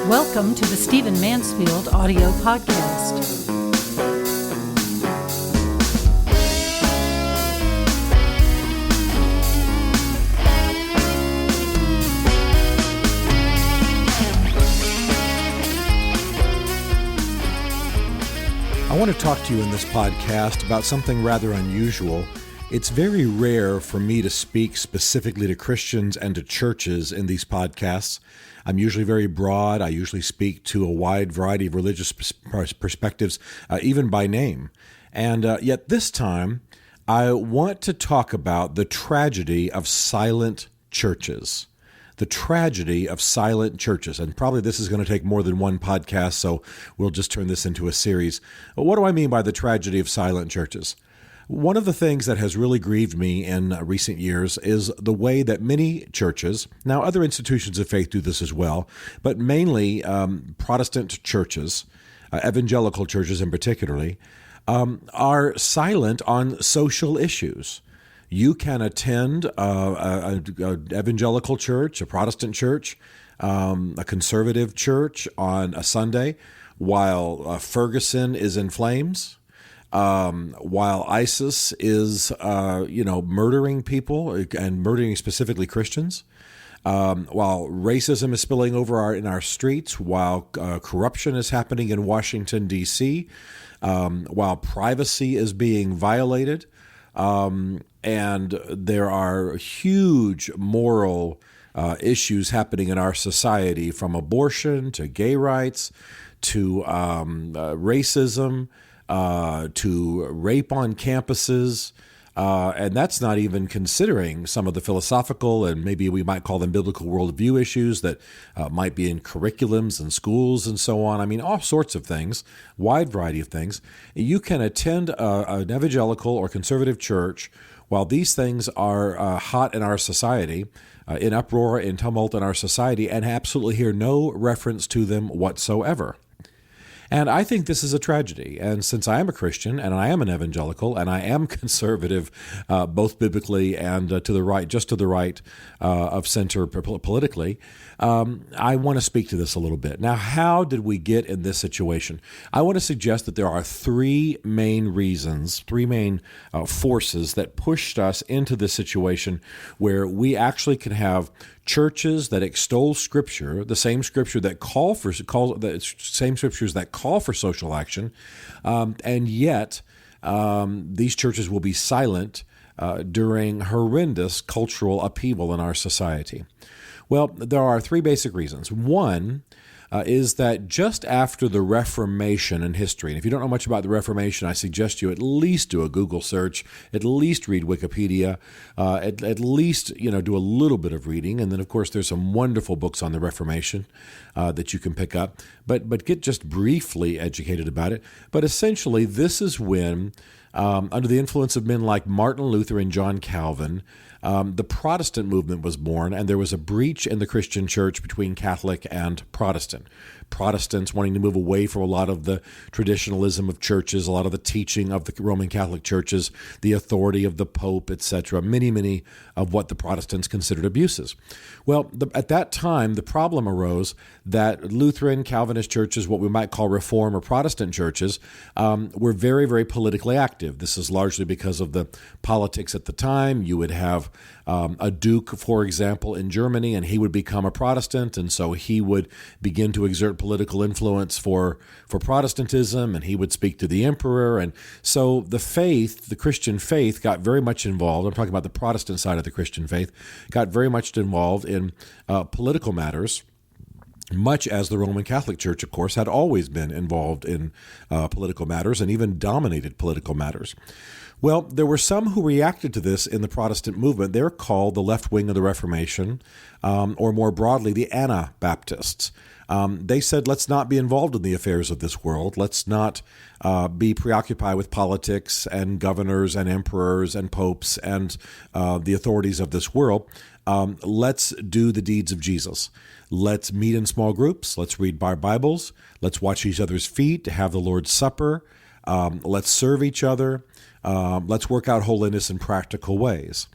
Welcome to the Stephen Mansfield audio podcast. I want to talk to you in this podcast about something rather unusual. It's very rare for me to speak specifically to Christians and to churches in these podcasts. I'm usually very broad. I usually speak to a wide variety of religious perspectives, even by name. And yet this time, I want to talk about the tragedy of silent churches. The tragedy of silent churches. And probably this is going to take more than one podcast, so we'll just turn this into a series. But what do I mean by the tragedy of silent churches? One of the things that has really grieved me in recent years is the way that many churches, now other institutions of faith do this as well, but mainly Protestant churches, evangelical churches in particularly, are silent on social issues. You can attend an evangelical church, a Protestant church, a conservative church on a Sunday while Ferguson is in flames, while ISIS is, murdering people and murdering specifically Christians, while racism is spilling over in our streets, while corruption is happening in Washington, D.C., while privacy is being violated, and there are huge moral issues happening in our society, from abortion to gay rights to racism to rape on campuses. And that's not even considering some of the philosophical and maybe we might call them biblical worldview issues that might be in curriculums and schools and so on. I mean, all sorts of things, wide variety of things. You can attend an evangelical or conservative church while these things are hot in our society, in uproar, in tumult in our society, and absolutely hear no reference to them whatsoever. And I think this is a tragedy. And since I am a Christian and I am an evangelical and I am conservative, both biblically and to the right, just to the right of center politically, I want to speak to this a little bit. Now, how did we get in this situation? I want to suggest that there are three main reasons, three main forces that pushed us into this situation where we actually can have churches that extol Scripture, the same Scripture that same Scriptures that call for social action, and yet these churches will be silent during horrendous cultural upheaval in our society. Well, there are three basic reasons. One is that just after the Reformation in history, and if you don't know much about the Reformation, I suggest you at least do a Google search, at least read Wikipedia, at least do a little bit of reading, and then of course there's some wonderful books on the Reformation that you can pick up, but get just briefly educated about it. But essentially, this is when, under the influence of men like Martin Luther and John Calvin, the Protestant movement was born, and there was a breach in the Christian church between Catholic and Protestant. Protestants wanting to move away from a lot of the traditionalism of churches, a lot of the teaching of the Roman Catholic churches, the authority of the Pope, etc., many of what the Protestants considered abuses. Well, at that time, the problem arose that Lutheran, Calvinist churches, what we might call Reform or Protestant churches, were very, very politically active. This is largely because of the politics at the time. You would have a duke, for example, in Germany, and he would become a Protestant, and so he would begin to exert political influence for Protestantism, and he would speak to the emperor. And so the Christian faith got very much involved. I'm talking about the Protestant side of the Christian faith, got very much involved in political matters, much as the Roman Catholic Church, of course, had always been involved in political matters and even dominated political matters. Well, there were some who reacted to this in the Protestant movement. They're called the left wing of the Reformation, or more broadly, the Anabaptists. They said, let's not be involved in the affairs of this world. Let's not be preoccupied with politics and governors and emperors and popes and the authorities of this world. Let's do the deeds of Jesus. Let's meet in small groups. Let's read our Bibles. Let's watch each other's feet, have the Lord's Supper. Let's serve each other. Let's work out holiness in practical ways.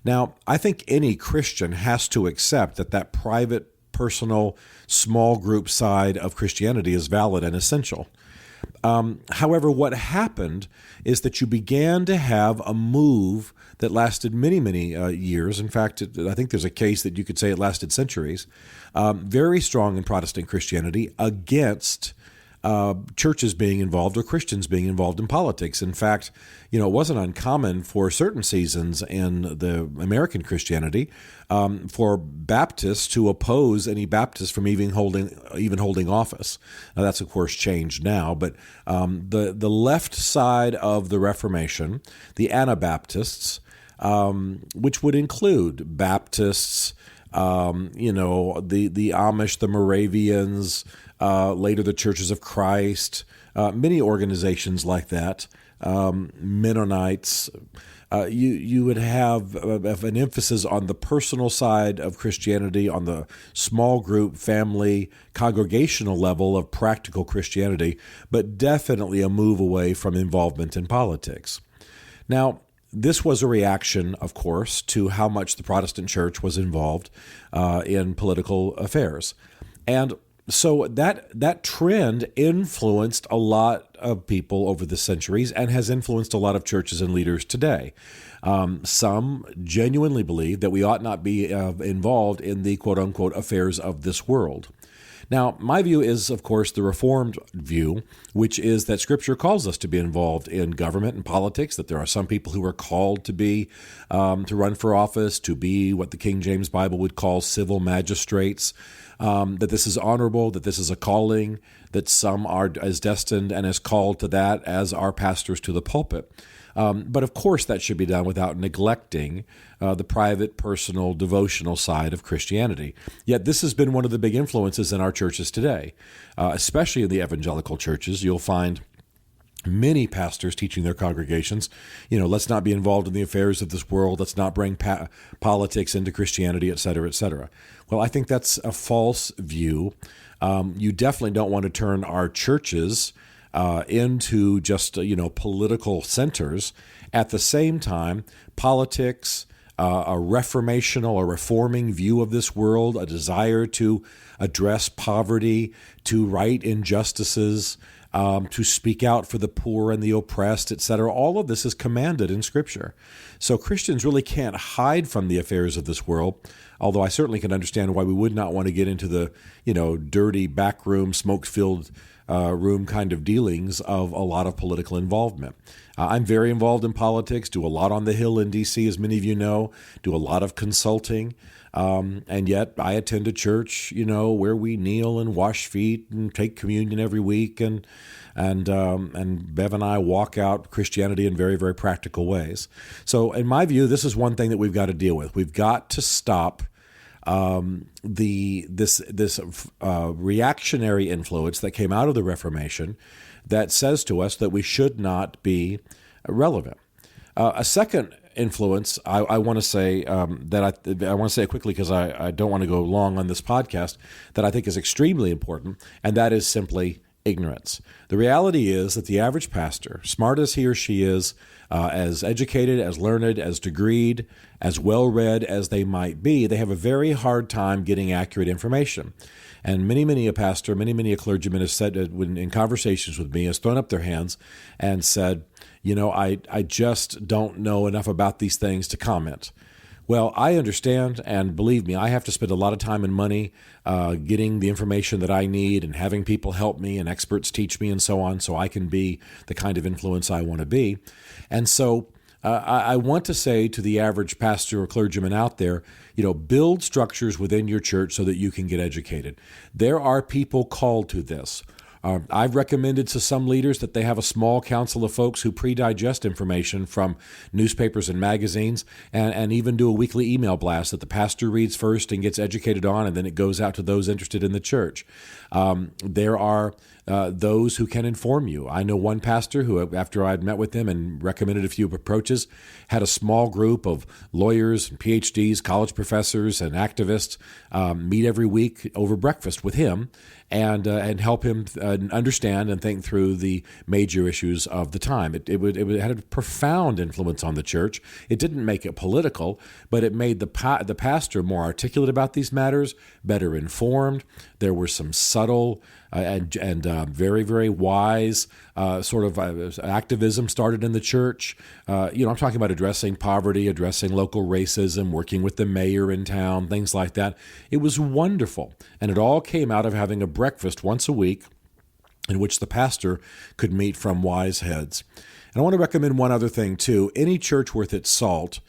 Now, I think any Christian has to accept that private personal, small group side of Christianity is valid and essential. However, what happened is that you began to have a move that lasted many, many years. In fact, I think there's a case that you could say it lasted centuries, very strong in Protestant Christianity against churches being involved or Christians being involved in politics. In fact, it wasn't uncommon for certain seasons in the American Christianity for Baptists to oppose any Baptist from even holding office. Now, that's of course changed now, but the left side of the Reformation, the Anabaptists, which would include Baptists, the Amish, the Moravians, later the Churches of Christ, many organizations like that, Mennonites. You would have an emphasis on the personal side of Christianity, on the small group, family, congregational level of practical Christianity, but definitely a move away from involvement in politics. Now, this was a reaction, of course, to how much the Protestant church was involved in political affairs. And so that trend influenced a lot of people over the centuries and has influenced a lot of churches and leaders today. Some genuinely believe that we ought not be involved in the quote-unquote affairs of this world. Now, my view is, of course, the Reformed view, which is that Scripture calls us to be involved in government and politics, that there are some people who are called to be, to run for office, to be what the King James Bible would call civil magistrates, that this is honorable, that this is a calling, that some are as destined and as called to that as are pastors to the pulpit. But of course, that should be done without neglecting the private, personal, devotional side of Christianity. Yet this has been one of the big influences in our churches today, especially in the evangelical churches. You'll find many pastors teaching their congregations, let's not be involved in the affairs of this world, let's not bring politics into Christianity, et cetera, et cetera. Well, I think that's a false view. You definitely don't want to turn our churches into just, political centers. At the same time, politics, a reformational, a reforming view of this world, a desire to address poverty, to right injustices, to speak out for the poor and the oppressed, etc. All of this is commanded in Scripture. So Christians really can't hide from the affairs of this world, although I certainly can understand why we would not want to get into the, dirty backroom, smoke-filled room kind of dealings of a lot of political involvement. I'm very involved in politics, do a lot on the Hill in D.C., as many of you know, do a lot of consulting, and yet I attend a church, where we kneel and wash feet and take communion every week, and Bev and I walk out Christianity in very, very practical ways. So in my view, this is one thing that we've got to deal with. We've got to stop this reactionary influence that came out of the Reformation that says to us that we should not be relevant. A second influence I want to say I want to say it quickly because I don't want to go long on this podcast, that I think is extremely important, and that is simply ignorance. The reality is that the average pastor, smart as he or she is, as educated, as learned, as degreed, as well-read as they might be, they have a very hard time getting accurate information. And many a pastor, many a clergyman has said, in conversations with me, has thrown up their hands and said, I just don't know enough about these things to comment. Well, I understand, and believe me, I have to spend a lot of time and money getting the information that I need and having people help me and experts teach me and so on, so I can be the kind of influence I want to be. And so I want to say to the average pastor or clergyman out there, build structures within your church so that you can get educated. There are people called to this. I've recommended to some leaders that they have a small council of folks who pre-digest information from newspapers and magazines and even do a weekly email blast that the pastor reads first and gets educated on, and then it goes out to those interested in the church. There are those who can inform you. I know one pastor who, after I'd met with him and recommended a few approaches, had a small group of lawyers and PhDs, college professors, and activists meet every week over breakfast with him and help him understand and think through the major issues of the time. It had a profound influence on the church. It didn't make it political, but it made the pastor more articulate about these matters, better informed. There were some subtle and very, very wise sort of activism started in the church. I'm talking about addressing poverty, addressing local racism, working with the mayor in town, things like that. It was wonderful. And it all came out of having a breakfast once a week in which the pastor could meet from wise heads. And I want to recommend one other thing, too. Any church worth its salt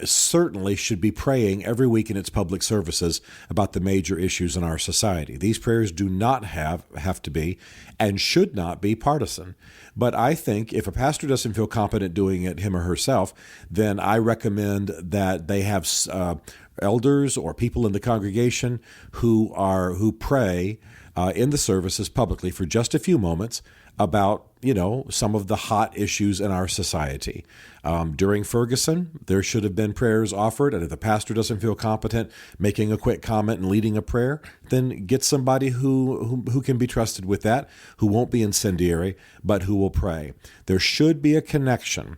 certainly should be praying every week in its public services about the major issues in our society. These prayers do not have to be and should not be partisan. But I think if a pastor doesn't feel competent doing it him or herself, then I recommend that they have elders or people in the congregation who pray in the services publicly for just a few moments about, some of the hot issues in our society. During Ferguson, there should have been prayers offered, and if the pastor doesn't feel competent making a quick comment and leading a prayer, then get somebody who can be trusted with that, who won't be incendiary, but who will pray. There should be a connection,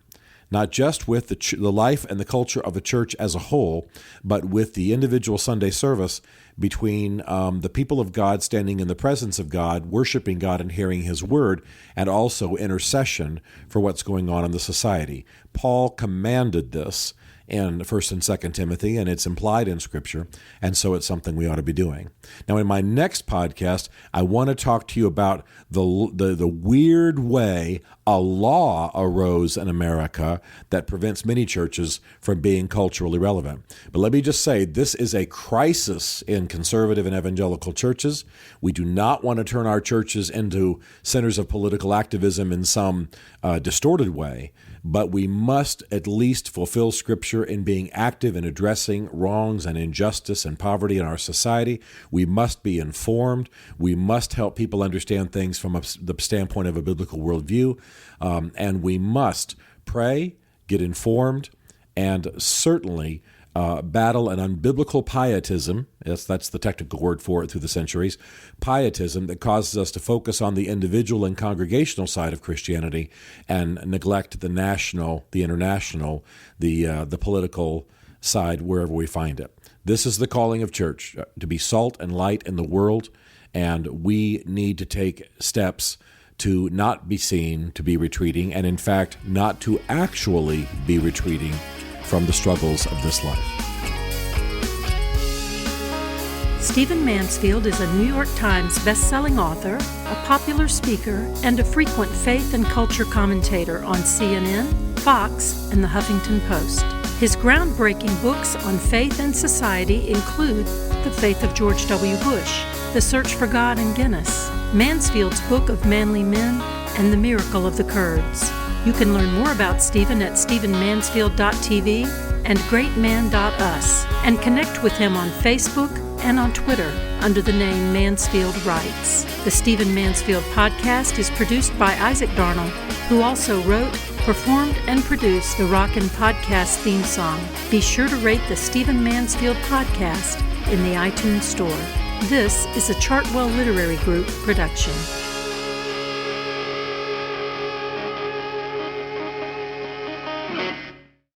not just with the life and the culture of a church as a whole, but with the individual Sunday service between the people of God standing in the presence of God, worshiping God and hearing His word, and also intercession for what's going on in the society. Paul commanded this in 1 and 2 Timothy, and it's implied in Scripture, and so it's something we ought to be doing. Now, in my next podcast, I want to talk to you about the weird way a law arose in America that prevents many churches from being culturally relevant. But let me just say, this is a crisis in conservative and evangelical churches. We do not want to turn our churches into centers of political activism in some distorted way, but we must at least fulfill Scripture in being active in addressing wrongs and injustice and poverty in our society. We must be informed. We must help people understand things from the standpoint of a biblical worldview. And we must pray, get informed, and certainly battle an unbiblical pietism. Yes, that's the technical word for it through the centuries. Pietism that causes us to focus on the individual and congregational side of Christianity and neglect the national, the international, the political side wherever we find it. This is the calling of church, to be salt and light in the world, and we need to take steps to not be seen to be retreating, and in fact, not to actually be retreating from the struggles of this life. Stephen Mansfield is a New York Times best-selling author, a popular speaker, and a frequent faith and culture commentator on CNN, Fox, and the Huffington Post. His groundbreaking books on faith and society include The Faith of George W. Bush, The Search for God in Guinness, Mansfield's Book of Manly Men, and The Miracle of the Kurds. You can learn more about Stephen at stephenmansfield.tv and greatman.us, and connect with him on Facebook and on Twitter under the name Mansfield Writes. The Stephen Mansfield podcast is produced by Isaac Darnell, who also wrote, performed, and produced the Rockin' Podcast theme song. Be sure to rate the Stephen Mansfield podcast in the iTunes Store. This is a Chartwell Literary Group production.